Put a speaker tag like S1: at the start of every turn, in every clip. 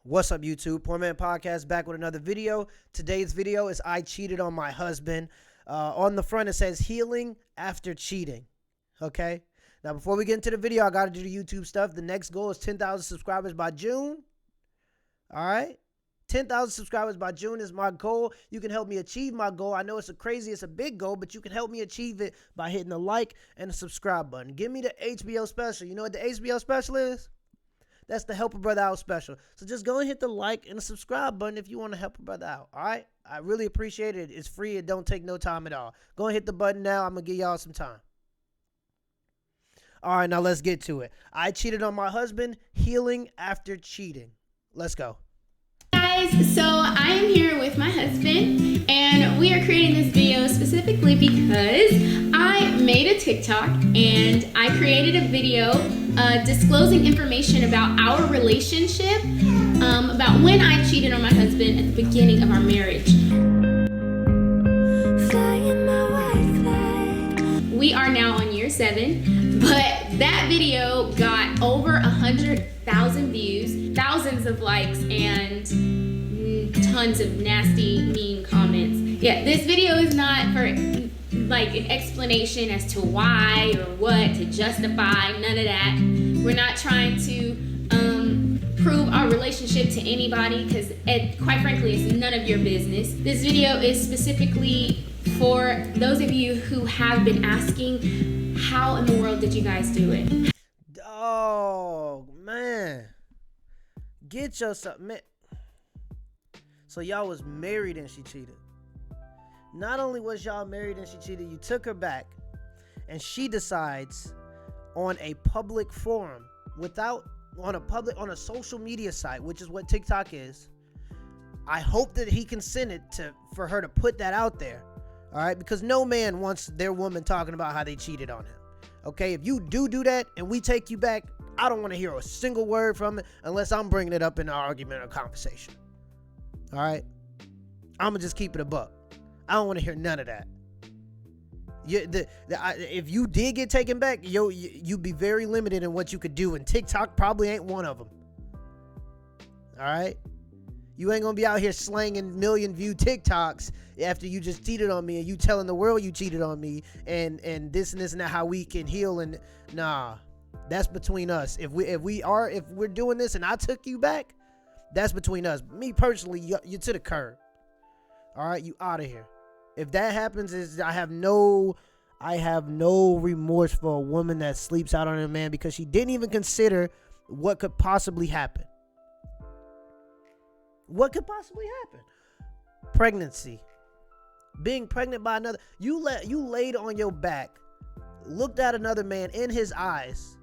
S1: What's up, YouTube? Poor.Mans.Podcast back with another video. Today's video is I cheated on my husband. On the front, it says healing after cheating. Okay? Now, before we get into the video, I got to do the YouTube stuff. The next goal is 10,000 subscribers by June. All right? 10,000 subscribers by June is my goal. You can help me achieve my goal. I know it's a big goal, but you can help me achieve it by hitting the like and the subscribe button. Give me the HBO special. You know what the HBO special is? That's the Help a Brother Out special. So just go and hit the like and the subscribe button if you want to help a brother out. All right? I really appreciate it. It's free. It don't take no time at all. Go and hit the button now. I'm going to give y'all some time. All right, now let's get to it. I cheated on my husband. Healing after cheating. Let's go.
S2: Guys, so I am here with my husband, and we are creating this video specifically because I made a TikTok and I created a video disclosing information about our relationship, about when I cheated on my husband at the beginning of our marriage. We are now on year 7, but that video got over 100,000 views, thousands of likes, and tons of nasty, mean comments. Yeah, this video is not for like an explanation as to why or what to justify, none of that. We're not trying to prove our relationship to anybody because quite frankly, it's none of your business. This video is specifically for those of you who have been asking, how in the world did you guys do it?
S1: Oh, man. Get yourself, man. So y'all was married and she cheated. Not only was y'all married and she cheated, you took her back and she decides on a public forum on a social media site, which is what TikTok is. I hope that he consented for her to put that out there. All right, because no man wants their woman talking about how they cheated on him. Okay, if you do that and we take you back, I don't want to hear a single word from it unless I'm bringing it up in an argument or conversation. All right, I'm gonna just keep it a buck. I don't want to hear none of that. If you did get taken back, you'd be very limited in what you could do, and TikTok probably ain't one of them. All right. You ain't gonna be out here slanging million-view TikToks after you just cheated on me and you telling the world you cheated on me and this and that how we can heal. And nah, that's between us. If we're doing this and I took you back, that's between us. Me personally, you're to the curb. All right, you out of here. If that happens, I have no remorse for a woman that sleeps out on a man because she didn't even consider what could possibly happen. What could possibly happen? Pregnancy. Being pregnant by another. You laid on your back, looked at another man in his eyes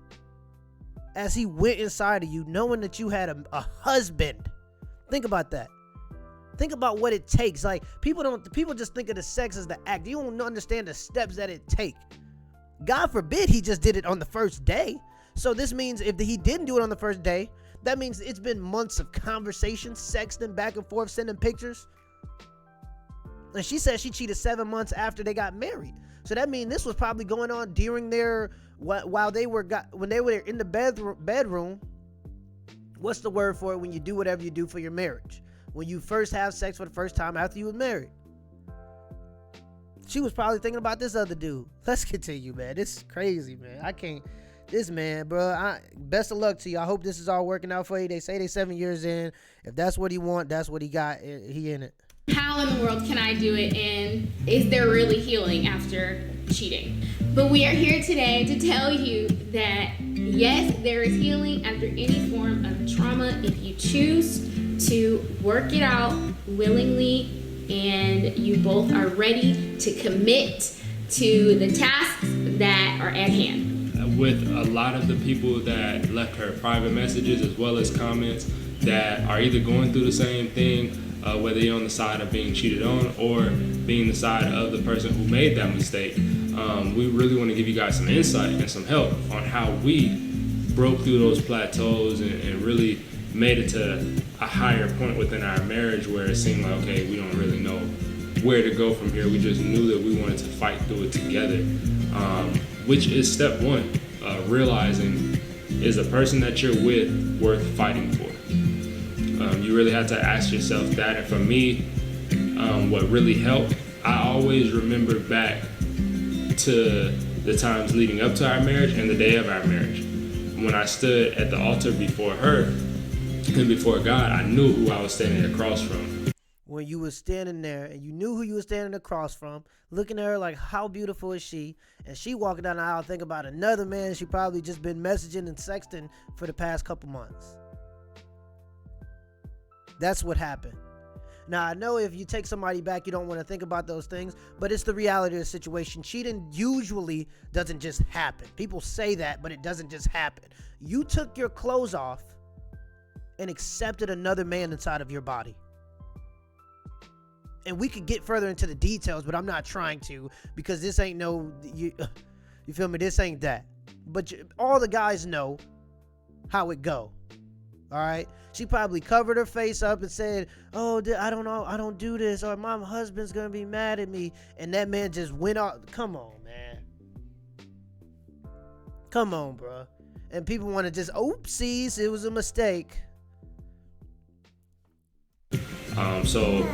S1: as he went inside of you, knowing that you had a husband. Think about that. Think about what it takes. Like, people just think of the sex as the act. You don't understand the steps that it take. God forbid he just did it on the first day. So this means if he didn't do it on the first day, that means it's been months of conversation, sexting back and forth, sending pictures. And she said she cheated 7 months after they got married. So that means this was probably going on during when they were in the bedroom. What's the word for it when you do whatever you do for your marriage? When you first have sex for the first time after you were married. She was probably thinking about this other dude. Let's continue, man. This is crazy, man. I can't. This man, bro, best of luck to you. I hope this is all working out for you. They say they 7 years in. If that's what he want, that's what he got. He in it.
S2: How in the world can I do it, and is there really healing after cheating? But we are here today to tell you that yes, there is healing after any form of trauma if you choose to work it out willingly and you both are ready to commit to the tasks that are at hand.
S3: With a lot of the people that left her private messages as well as comments that are either going through the same thing, whether you're on the side of being cheated on or being the side of the person who made that mistake, we really want to give you guys some insight and some help on how we broke through those plateaus and really made it to a higher point within our marriage where it seemed like, okay, we don't really know where to go from here. We just knew that we wanted to fight through it together, which is step one, realizing, is the person that you're with worth fighting for? You really have to ask yourself that. And for me, what really helped, I always remember back to the times leading up to our marriage and the day of our marriage. When I stood at the altar before her and before God, I knew who I was standing across from.
S1: When you were standing there and you knew who you were standing across from, looking at her like, how beautiful is she? And she walking down the aisle thinking about another man she probably just been messaging and sexting for the past couple months. That's what happened. Now, I know if you take somebody back, you don't want to think about those things, but it's the reality of the situation. Cheating usually doesn't just happen. People say that, but it doesn't just happen. You took your clothes off and accepted another man inside of your body. And we could get further into the details, but I'm not trying to, because this ain't you feel me? This ain't that. But all the guys know how it go. All right. She probably covered her face up and said, oh, I don't know, I don't do this, or my husband's going to be mad at me. And that man just went off. Come on, man. Come on, bro. And people want to just, oopsies, it was a mistake.
S3: So,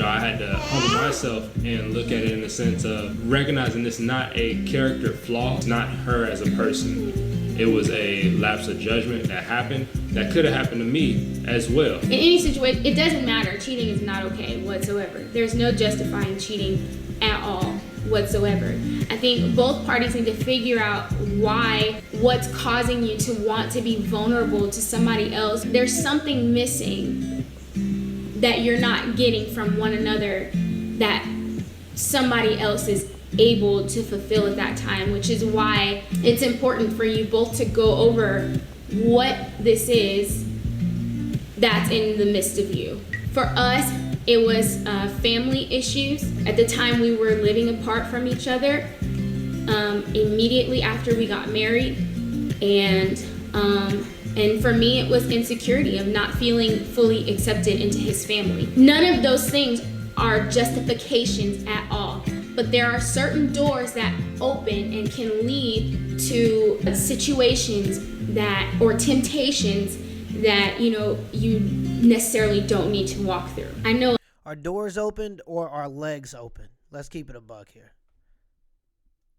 S3: I had to humble myself and look at it in the sense of recognizing this not a character flaw. It's not her as a person. It was a lapse of judgment that happened that could have happened to me as well.
S2: In any situation, it doesn't matter. Cheating is not okay whatsoever. There's no justifying cheating at all whatsoever. I think both parties need to figure out what's causing you to want to be vulnerable to somebody else. There's something missing that you're not getting from one another that somebody else is able to fulfill at that time, which is why it's important for you both to go over what this is that's in the midst of you. For us, it was family issues. At the time we were living apart from each other, immediately after we got married, and for me it was insecurity of not feeling fully accepted into his family. None of those things are justifications at all. But there are certain doors that open and can lead to situations or temptations that, you necessarily don't need to walk through. I know.
S1: Are doors opened or are legs open? Let's keep it a buck here.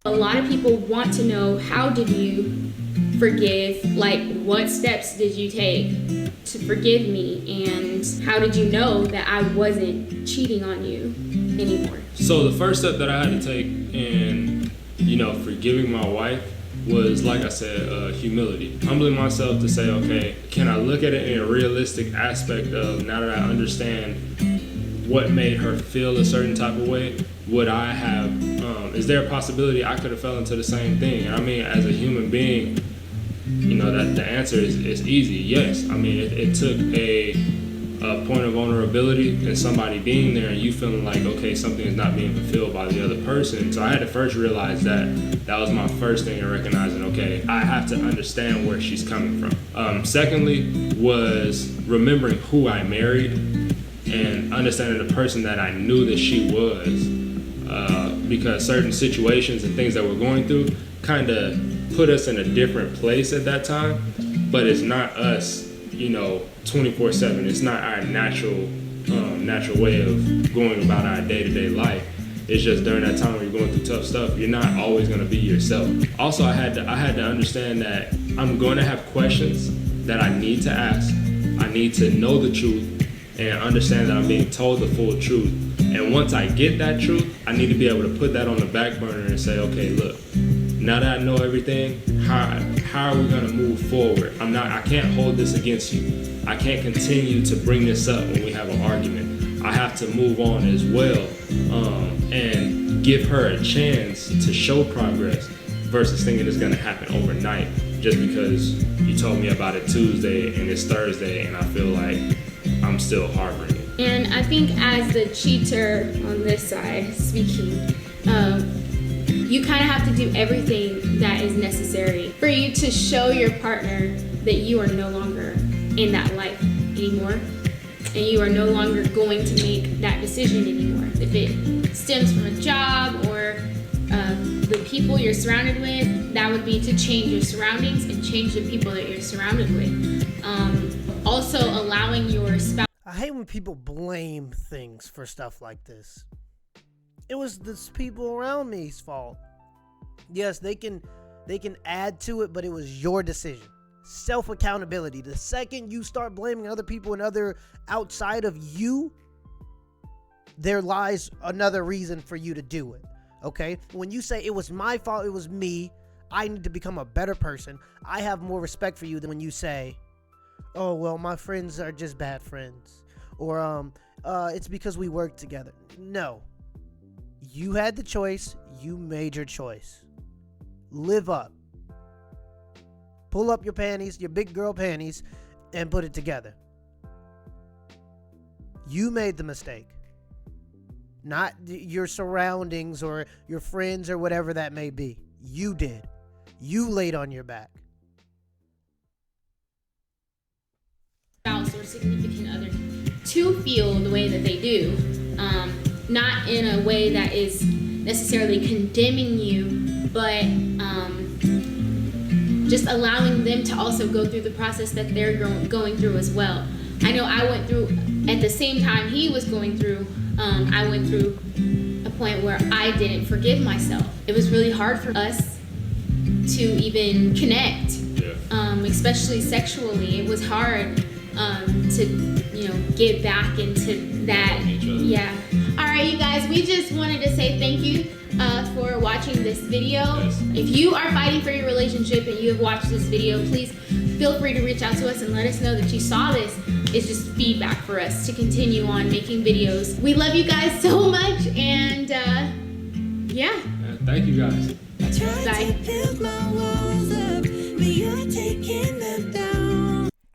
S2: A lot of people want to know, how did you forgive? Like, what steps did you take to forgive me? And how did you know that I wasn't cheating on you anymore?
S3: So the first step that I had to take in, forgiving my wife was, like I said, humility. Humbling myself to say, okay, can I look at it in a realistic aspect of, now that I understand what made her feel a certain type of way, would I have, is there a possibility I could have fell into the same thing? And I mean, as a human being, that the answer is easy, yes. I mean, it took a point of vulnerability and somebody being there and you feeling like, okay, something is not being fulfilled by the other person. So I had to first realize that was my first thing in recognizing, okay, I have to understand where she's coming from. Secondly was remembering who I married and understanding the person that I knew that she was, because certain situations and things that we're going through kind of put us in a different place at that time, but it's not us 24/7. It's not our natural way of going about our day-to-day life. It's just during that time when you're going through tough stuff, you're not always going to be yourself. Also, I had to understand that I'm going to have questions that I need to ask. I need to know the truth and understand that I'm being told the full truth. And once I get that truth, I need to be able to put that on the back burner and say, okay, look, now that I know everything, how are we gonna move forward? I can't hold this against you. I can't continue to bring this up when we have an argument. I have to move on as well, and give her a chance to show progress versus thinking it's gonna happen overnight just because you told me about it Tuesday and it's Thursday and I feel like I'm still harboring it.
S2: And I think as the cheater on this side speaking, you kind of have to do everything that is necessary for you to show your partner that you are no longer in that life anymore, and you are no longer going to make that decision anymore. If it stems from a job or the people you're surrounded with, that would be to change your surroundings and change the people that you're surrounded with. Also allowing your spouse
S1: when people blame things for stuff like this. It was the people around me's fault. Yes, they can add to it, but it was your decision. Self-accountability. The second you start blaming other people and other outside of you, there lies another reason for you to do it. Okay? When you say it was my fault, it was me, I need to become a better person, I have more respect for you than when you say, oh, well, my friends are just bad friends. Or it's because we work together. No. You had the choice. You made your choice. Live up. Pull up your panties, your big girl panties, and put it together. You made the mistake. Not your surroundings or your friends or whatever that may be. You did. You laid on your back.
S2: Spouse or significant other to feel the way that they do. Not in a way that is necessarily condemning you, but just allowing them to also go through the process that they're going through as well. I know I went through, at the same time he was going through, I went through a point where I didn't forgive myself. It was really hard for us to even connect, especially sexually. It was hard to, get back into that. Yeah. All right, you guys, we just wanted to say thank you for watching this video.
S3: Yes.
S2: If you are fighting for your relationship and you have watched this video, please feel free to reach out to us and let us know that you saw this. It's just feedback for us to continue on making videos. We love you guys so much, and yeah.
S3: Thank you guys.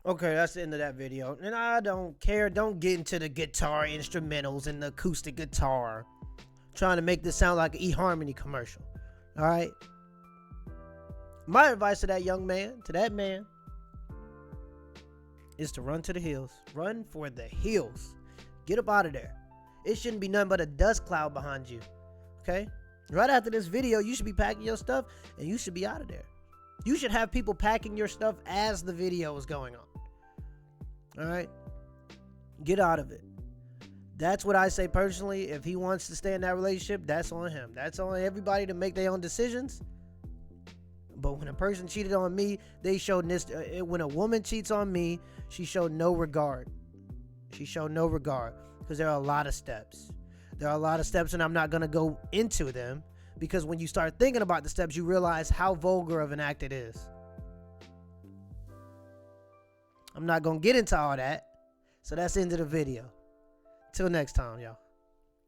S1: Okay, that's the end of that video. And I don't care. Don't get into the guitar instrumentals and the acoustic guitar. Trying to make this sound like an eHarmony commercial. All right? My advice to that young man, to that man, is to run to the hills. Run for the hills. Get up out of there. It shouldn't be nothing but a dust cloud behind you. Okay? Right after this video, you should be packing your stuff and you should be out of there. You should have people packing your stuff as the video is going on. All right? Get out of it. That's what I say personally. If he wants to stay in that relationship, that's on him. That's on everybody to make their own decisions. But when a person cheated on me, they showed this. When a woman cheats on me, she showed no regard. She showed no regard because there are a lot of steps. There are a lot of steps, and I'm not going to go into them because when you start thinking about the steps, you realize how vulgar of an act it is. I'm not going to get into all that. So that's the end of the video. Till next time, y'all.